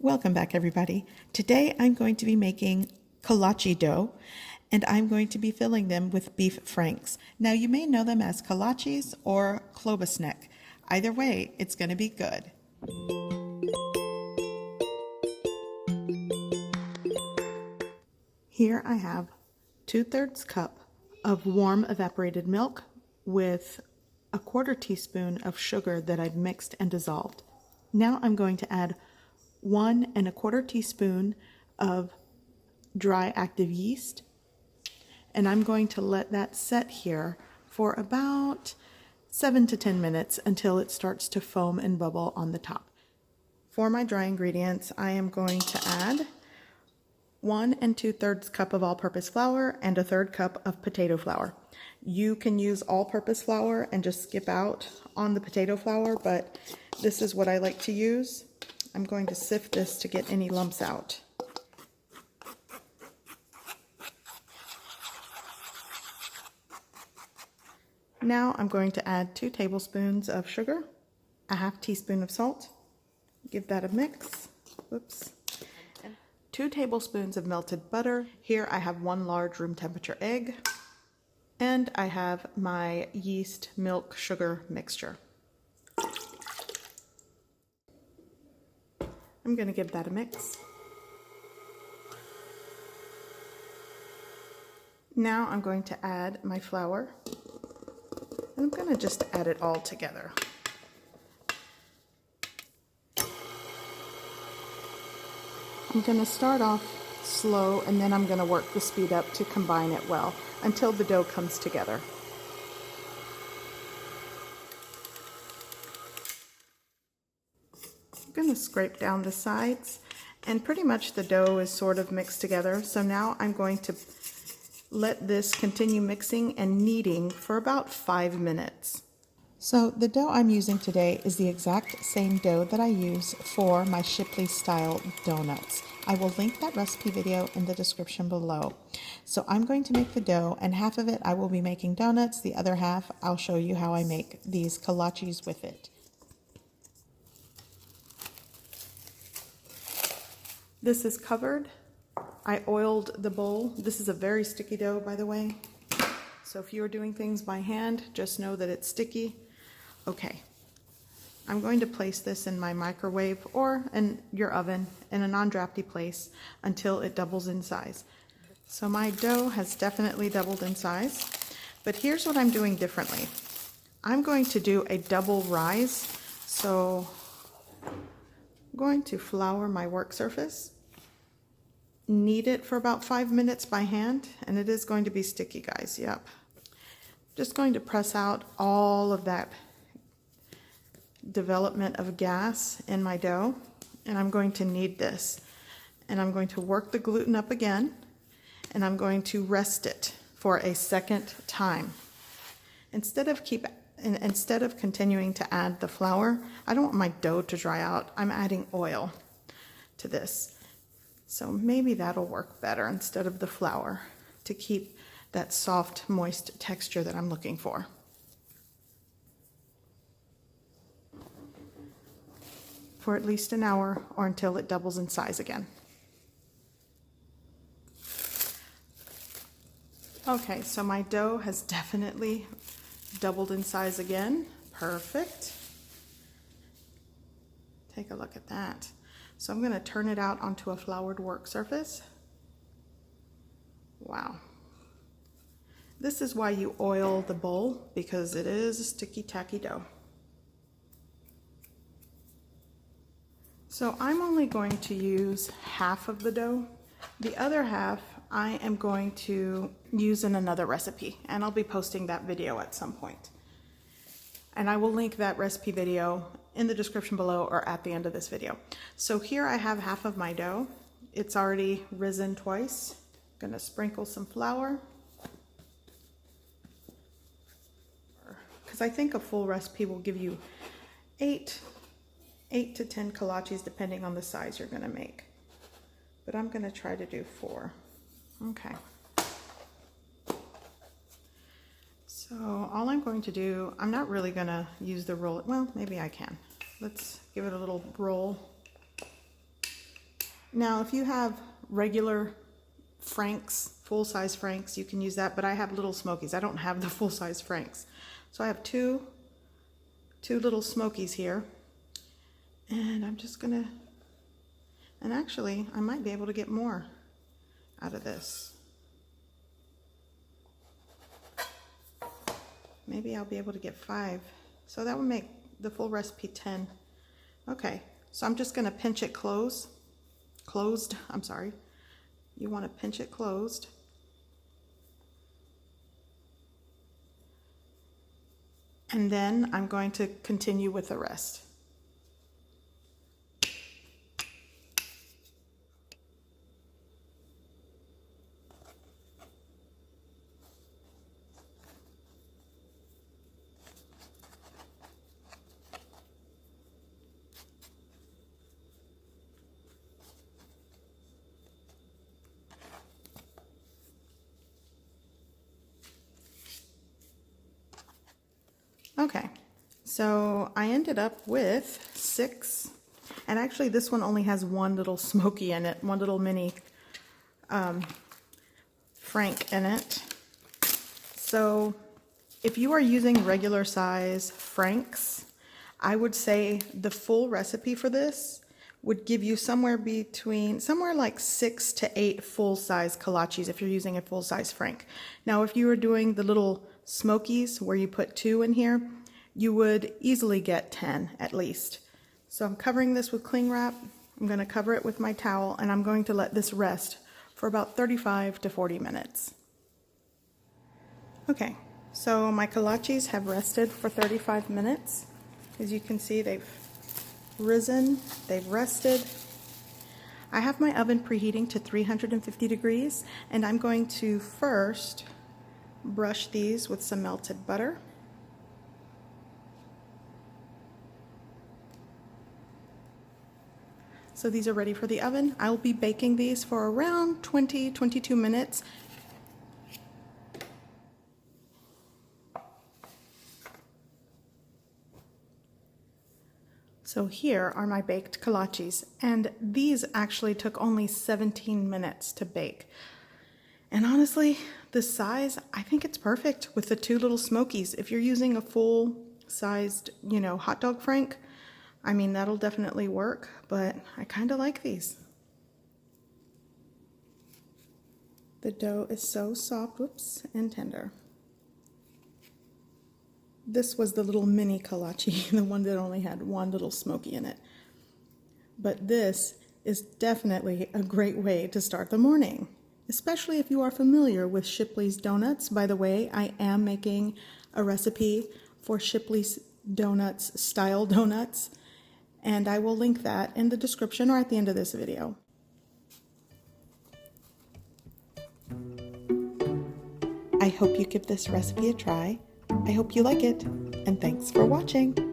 Welcome back, everybody. Today I'm going to be making kolache dough, and I'm going to be filling them with beef franks. Now you may know them as kolaches or Klobasnek. Either way, it's going to be good. Here I have 2/3 cup of warm evaporated milk with a 1/4 teaspoon of sugar that I've mixed and dissolved. Now I'm going to add 1 1/4 teaspoon of dry active yeast, and I'm going to let that set here for about 7 to 10 minutes until it starts to foam and bubble on the top. For my dry ingredients, I am going to add 1 2/3 cup of all-purpose flour and 1/3 cup of potato flour. You can use all-purpose flour and just skip out on the potato flour, but this is what I like to use. I'm going to sift this to get any lumps out. Now I'm going to add 2 tablespoons of sugar, a 1/2 teaspoon of salt. Give that a mix. Whoops. 2 tablespoons of melted butter. Here I have 1 large room temperature egg, and I have my yeast, milk, sugar mixture. I'm going to give that a mix. Now I'm going to add my flour, and I'm going to just add it all together. I'm going to start off slow, and then I'm going to work the speed up to combine it well until the dough comes together. I'm going to scrape down the sides, and pretty much the dough is sort of mixed together. So now I'm going to let this continue mixing and kneading for about 5 minutes. So the dough I'm using today is the exact same dough that I use for my Shipley's style donuts. I will link that recipe video in the description below. So I'm going to make the dough, and half of it I will be making donuts. The other half I'll show you how I make these kolaches with it. This is covered. I oiled the bowl. This is a very sticky dough, by the way. So if you are doing things by hand, just know that it's sticky. Okay, I'm going to place this in my microwave or in your oven in a non-drafty place until it doubles in size. So my dough has definitely doubled in size, but here's what I'm doing differently. I'm going to do a double rise. So I'm going to flour my work surface, knead it for about 5 minutes by hand, and it is going to be sticky, guys. Yep. Just going to press out all of that development of gas in my dough, and I'm going to knead this, and I'm going to work the gluten up again, and I'm going to rest it for a second time. Instead of continuing to add the flour, I don't want my dough to dry out. I'm adding oil to this, so maybe that'll work better instead of the flour to keep that soft, moist texture that I'm looking for. For at least an hour or until it doubles in size again. Okay, so my dough has definitely doubled in size again. Perfect. Take a look at that. So I'm going to turn it out onto a floured work surface. Wow. This is why you oil the bowl, because it is a sticky, tacky dough. So I'm only going to use half of the dough. The other half I am going to use in another recipe, and I'll be posting that video at some point. And I will link that recipe video in the description below or at the end of this video. So here I have half of my dough. It's already risen twice. I'm gonna sprinkle some flour, because I think a full recipe will give you 8 to 10 kolaches depending on the size you're gonna make. But I'm gonna try to do 4. Okay. So all I'm going to do, I'm not really gonna use the roll, well, maybe I can. Let's give it a little roll. Now, if you have regular Franks, full-size Franks, you can use that, but I have little Smokies. I don't have the full-size Franks. So I have two little Smokies here, and I'm just gonna, and actually I might be able to get more out of this. Maybe I'll be able to get 5. So that would make the full recipe 10. Okay, so I'm just gonna pinch it closed, I'm sorry. You wanna pinch it closed. And then I'm going to continue with the rest. Okay, so I ended up with 6, and actually this one only has one little Smoky in it, one little mini Frank in it. So if you are using regular size Franks, I would say the full recipe for this would give you somewhere like 6 to 8 full-size kolaches if you're using a full-size Frank. Now, if you were doing the little Smokies where you put 2 in here, you would easily get 10 at least. So I'm covering this with cling wrap. I'm going to cover it with my towel, and I'm going to let this rest for about 35 to 40 minutes. Okay, so my kolaches have rested for 35 minutes. As you can see, they've risen, they've rested. I have my oven preheating to 350 degrees, and I'm going to first brush these with some melted butter. So these are ready for the oven. I'll be baking these for around 20-22 minutes. So here are my baked kolaches, and these actually took only 17 minutes to bake. And honestly, the size, I think it's perfect with the 2 little Smokies. If you're using a full-sized, hot dog Frank, I mean, that'll definitely work, but I kind of like these. The dough is so soft, and tender. This was the little mini kolache, the one that only had one little Smoky in it. But this is definitely a great way to start the morning, especially if you are familiar with Shipley's donuts. By the way, I am making a recipe for Shipley's donuts, style donuts, and I will link that in the description or at the end of this video. I hope you give this recipe a try. I hope you like it, and thanks for watching.